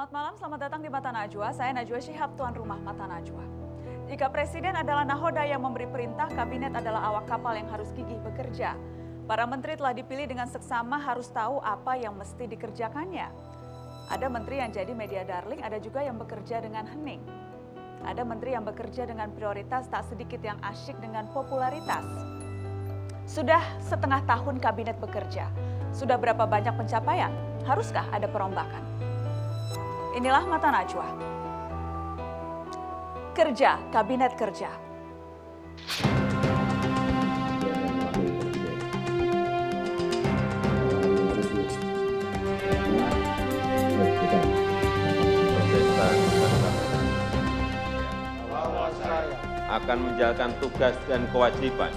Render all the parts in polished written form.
Selamat malam, selamat datang di Mata Najwa. Saya Najwa Shihab, tuan rumah Mata Najwa. Jika presiden adalah nahoda yang memberi perintah, kabinet adalah awak kapal yang harus gigih bekerja. Para menteri telah dipilih dengan seksama harus tahu apa yang mesti dikerjakannya. Ada menteri yang jadi media darling, ada juga yang bekerja dengan hening. Ada menteri yang bekerja dengan prioritas, tak sedikit yang asyik dengan popularitas. Sudah setengah tahun kabinet bekerja. Sudah berapa banyak pencapaian? Haruskah ada perombakan? Inilah Mata Najwa. Kerja, kabinet kerja. Akan menjalankan tugas dan kewajiban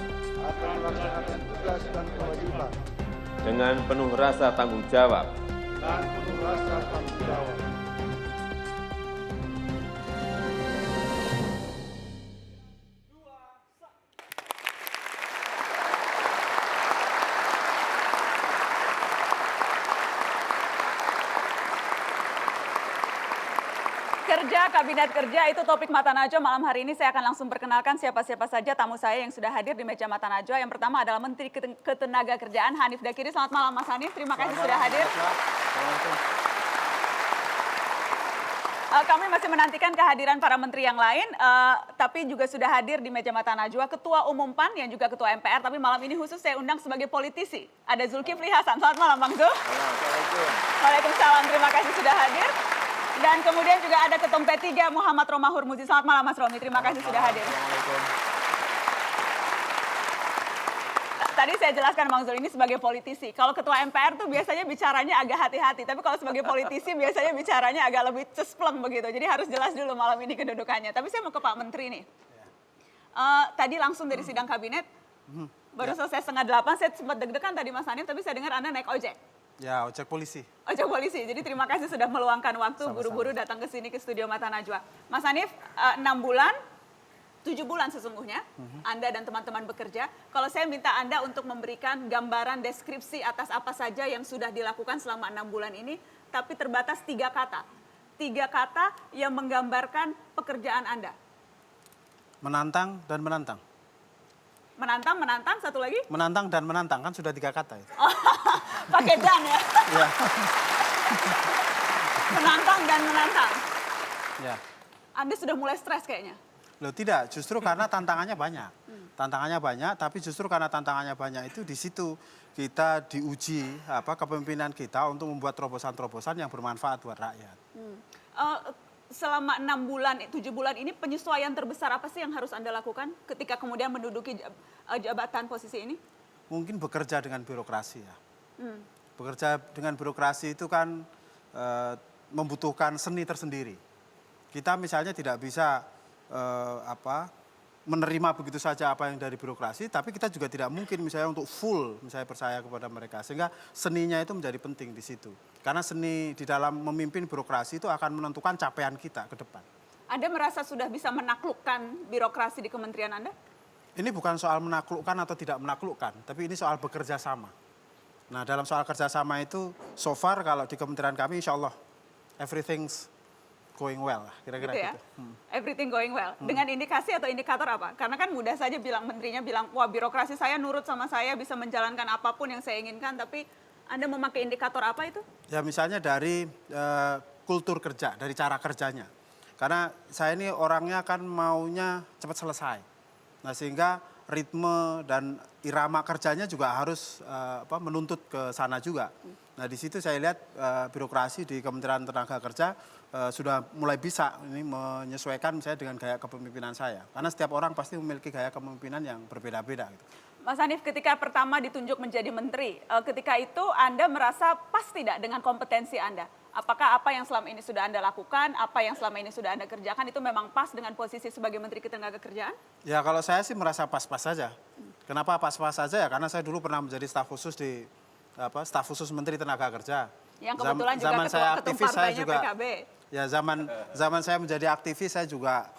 dengan penuh rasa tanggung jawab Kerja, kabinet kerja, itu topik Mata Najwa malam hari ini. Saya akan langsung perkenalkan siapa-siapa saja tamu saya yang sudah hadir di meja Mata Najwa. Yang pertama adalah Menteri Ketenagakerjaan Hanif Dakiri. Selamat malam Mas Hanif, terima kasih sudah hadir. Kami masih menantikan kehadiran para menteri yang lain, tapi juga sudah hadir di meja Mata Najwa Ketua Umum PAN yang juga Ketua MPR, tapi malam ini khusus saya undang sebagai politisi. Ada Zulkifli Hasan. Selamat malam Bang Zul. Waalaikumsalam, terima kasih sudah hadir. Dan kemudian juga ada Ketum P3 Muhammad Romahur Muzi. Selamat malam Mas Romi, terima kasih sudah hadir. Tadi saya jelaskan Bang Zul ini sebagai politisi. Kalau Ketua MPR tuh biasanya bicaranya agak hati-hati, tapi kalau sebagai politisi biasanya bicaranya agak lebih cespleng begitu. Jadi harus jelas dulu malam ini kedudukannya. Tapi saya mau ke Pak Menteri nih. Tadi langsung dari sidang kabinet, baru selesai 7:30, saya sempat deg-degan tadi Mas Hanif, tapi saya dengar Anda naik ojek. Ya, ojek polisi. Ojek polisi. Jadi terima kasih sudah meluangkan waktu buru-buru datang ke sini ke studio Mata Najwa. Mas Hanif, 6 bulan, 7 bulan sesungguhnya, Anda dan teman-teman bekerja. Kalau saya minta Anda untuk memberikan gambaran deskripsi atas apa saja yang sudah dilakukan selama 6 bulan ini, tapi terbatas 3 kata. 3 kata yang menggambarkan pekerjaan Anda. Menantang dan menantang. Menantang, menantang, satu lagi? Menantang dan menantang, kan sudah 3 kata itu. Pakai dan ya? Ya. Menantang dan menantang. Ya. Anda sudah mulai stres kayaknya. Loh tidak, justru karena tantangannya banyak. Tantangannya banyak, tapi justru karena tantangannya banyak itu di situ kita diuji kepemimpinan kita untuk membuat terobosan-terobosan yang bermanfaat buat rakyat. Selama 6 bulan, 7 bulan ini penyesuaian terbesar apa sih yang harus Anda lakukan ketika kemudian menduduki jabatan posisi ini? Mungkin bekerja dengan birokrasi ya. Bekerja dengan birokrasi itu kan membutuhkan seni tersendiri. Kita misalnya tidak bisa menerima begitu saja apa yang dari birokrasi, tapi kita juga tidak mungkin misalnya untuk full misalnya percaya kepada mereka. Sehingga seninya itu menjadi penting di situ. Karena seni di dalam memimpin birokrasi itu akan menentukan capaian kita ke depan. Anda merasa sudah bisa menaklukkan birokrasi di kementerian Anda? Ini bukan soal menaklukkan atau tidak menaklukkan, tapi ini soal bekerja sama. Nah, dalam soal kerjasama itu, so far kalau di kementerian kami insya Allah everything's going well lah, kira-kira gitu. Ya? Gitu. Everything going well. Dengan indikasi atau indikator apa? Karena kan mudah saja menterinya bilang, wah birokrasi saya nurut sama saya, bisa menjalankan apapun yang saya inginkan, tapi Anda memakai indikator apa itu? Ya misalnya dari kultur kerja, dari cara kerjanya. Karena saya ini orangnya kan maunya cepat selesai. Nah sehingga ritme dan irama kerjanya juga harus menuntut ke sana juga. Nah di situ saya lihat birokrasi di Kementerian Tenaga Kerja sudah mulai bisa ini menyesuaikan misalnya dengan gaya kepemimpinan saya. Karena setiap orang pasti memiliki gaya kepemimpinan yang berbeda-beda. Gitu. Mas Hanif, ketika pertama ditunjuk menjadi menteri, ketika itu Anda merasa pas tidak dengan kompetensi Anda? Apakah apa yang selama ini sudah Anda lakukan, apa yang selama ini sudah Anda kerjakan itu memang pas dengan posisi sebagai Menteri Ketenagakerjaan? Ya kalau saya sih merasa pas-pas saja. Kenapa pas-pas saja ya? Karena saya dulu pernah menjadi staf khusus di staf khusus Menteri Tenaga Kerja. Yang kebetulan juga zaman saya aktivis saya juga PKB. Ya zaman saya menjadi aktivis saya juga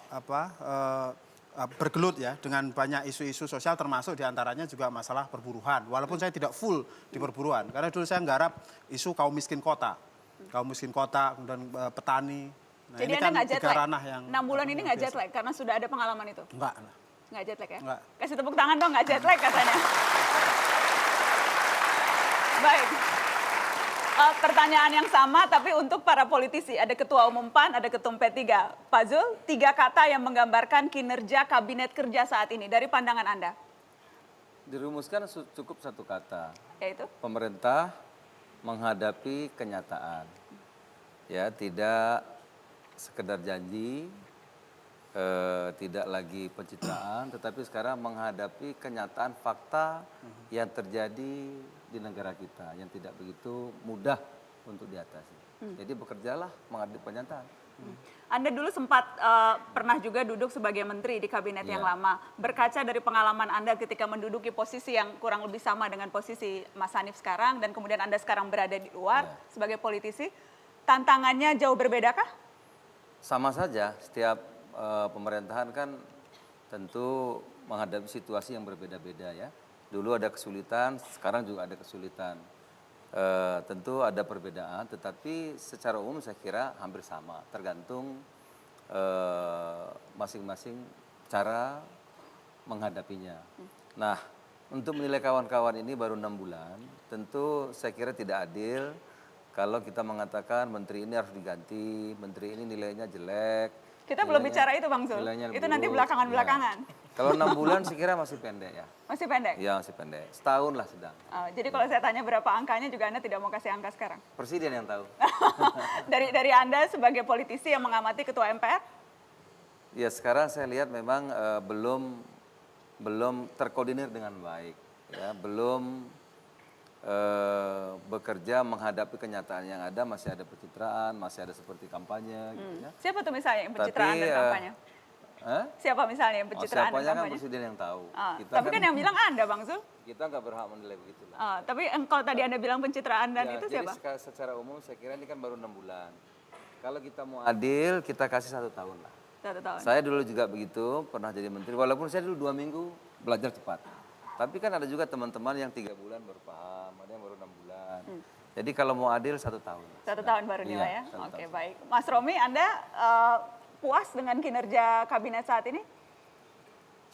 bergelut ya dengan banyak isu-isu sosial termasuk diantaranya juga masalah perburuan. Walaupun saya tidak full di perburuan karena dulu saya nggarap isu kaum miskin kota. kaum miskin kota, kemudian petani. Nah, Jadi ini Anda kan nggak jet tiga lag? ranah yang 6 bulan ini nggak biasa. jet lag karena sudah ada pengalaman itu? Enggak lah. Nggak jet lag ya? Nggak. Kasih tepuk tangan dong, nggak jet lag katanya. Baik. Pertanyaan yang sama tapi untuk para politisi. Ada Ketua Umum PAN, ada Ketum P3. Pak Zul, 3 kata yang menggambarkan kinerja Kabinet Kerja saat ini dari pandangan Anda. Dirumuskan cukup satu kata, Yaitu? pemerintah menghadapi kenyataan. Ya, tidak sekedar janji, tidak lagi pencitraan, tetapi sekarang menghadapi kenyataan fakta yang terjadi di negara kita yang tidak begitu mudah untuk diatasi. Jadi bekerjalah menghadapi kenyataan. Anda dulu sempat pernah juga duduk sebagai menteri di kabinet yang Iya. lama. Berkaca dari pengalaman Anda ketika menduduki posisi yang kurang lebih sama dengan posisi Mas Hanif sekarang dan kemudian Anda sekarang berada di luar Iya. sebagai politisi, tantangannya jauh berbedakah? Sama saja, setiap pemerintahan kan tentu menghadapi situasi yang berbeda-beda ya. Dulu ada kesulitan, sekarang juga ada kesulitan. Tentu ada perbedaan, tetapi secara umum saya kira hampir sama, tergantung masing-masing cara menghadapinya. Nah, untuk menilai kawan-kawan ini baru 6 bulan, tentu saya kira tidak adil kalau kita mengatakan menteri ini harus diganti, menteri ini nilainya jelek. Kita belum bicara itu Bang Zul, nilainya itu nanti buruk. belakangan-belakangan. Ya. Kalau 6 bulan saya kira masih pendek ya. Masih pendek? Iya masih pendek, setahun lah sedang. Jadi kalau saya tanya berapa angkanya juga Anda tidak mau kasih angka sekarang. Presiden yang tahu. dari Anda sebagai politisi yang mengamati Ketua MPR? Ya sekarang saya lihat memang belum terkoordinir dengan baik, ya belum bekerja menghadapi kenyataan yang ada, masih ada pencitraan, masih ada seperti kampanye. Gitu ya. Siapa tuh misalnya yang pencitraan dan kampanye? Siapa misalnya yang pencitraan dan siapanya kan kampanye? presiden yang tahu. Tapi kan yang bilang Anda Bang Zul. Kita nggak berhak menilai begitu lah. Tapi kalau tadi Anda bilang pencitraan dan itu jadi siapa? secara umum saya kira ini kan baru 6 bulan. Kalau kita mau adil, kita kasih 1 tahun lah. 1 tahun. Saya dulu juga begitu, pernah jadi menteri. Walaupun saya dulu 2 minggu belajar cepat. Tapi kan ada juga teman-teman yang 3 bulan baru paham, ada yang baru 6 bulan. Jadi kalau mau adil 1 tahun. 1 tahun baru Iya, nilai ya? 1 Oke, tahun. baik. Mas Romi, Anda puas dengan kinerja kabinet saat ini?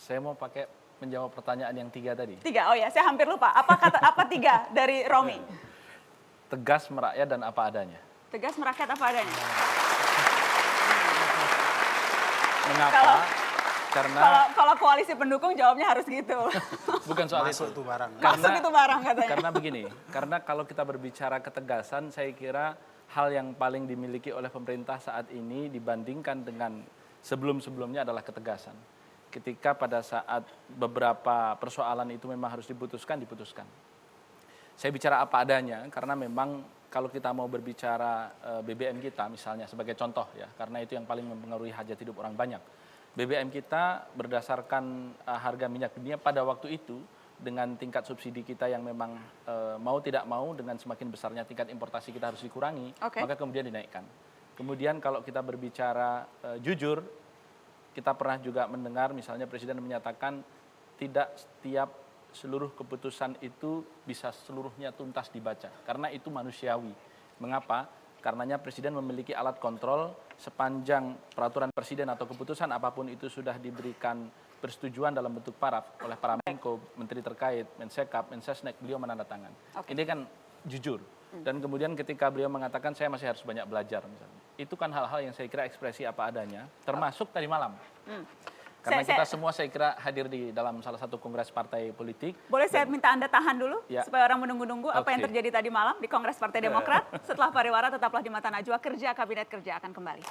Saya mau pakai menjawab pertanyaan yang 3 tadi. 3, oh ya, saya hampir lupa. Apa 3 dari Romi? Tegas, merakyat, dan apa adanya. Tegas, merakyat, apa adanya? Mengapa? Karena Kalau koalisi pendukung jawabnya harus gitu. bukan soal Masuk itu. tuh barang. Masuk itu barang katanya. Karena begini, karena kalau kita berbicara ketegasan, saya kira hal yang paling dimiliki oleh pemerintah saat ini dibandingkan dengan sebelum-sebelumnya adalah ketegasan. Ketika pada saat beberapa persoalan itu memang harus diputuskan. Saya bicara apa adanya karena memang kalau kita mau berbicara BBM kita misalnya sebagai contoh ya, karena itu yang paling mempengaruhi hajat hidup orang banyak. BBM kita berdasarkan harga minyak dunia pada waktu itu dengan tingkat subsidi kita yang memang mau tidak mau dengan semakin besarnya tingkat importasi kita harus dikurangi, maka kemudian dinaikkan. Kemudian kalau kita berbicara jujur, kita pernah juga mendengar misalnya Presiden menyatakan tidak setiap seluruh keputusan itu bisa seluruhnya tuntas dibaca. Karena itu manusiawi. Mengapa? Karenanya Presiden memiliki alat kontrol sepanjang peraturan Presiden atau keputusan apapun itu sudah diberikan persetujuan dalam bentuk paraf oleh para Menko, Menteri terkait, Mensekap, Mensesnek, beliau menandatangan. Ini kan jujur. Dan kemudian ketika beliau mengatakan saya masih harus banyak belajar misalnya. Itu kan hal-hal yang saya kira ekspresi apa adanya, termasuk tadi malam. Karena kita semua saya kira hadir di dalam salah satu kongres partai politik. Boleh saya minta Anda tahan dulu Ya. supaya orang menunggu-nunggu apa yang Oke. terjadi tadi malam di Kongres Partai Demokrat. Setelah pariwara tetaplah di Mata Najwa, Kerja Kabinet Kerja akan kembali.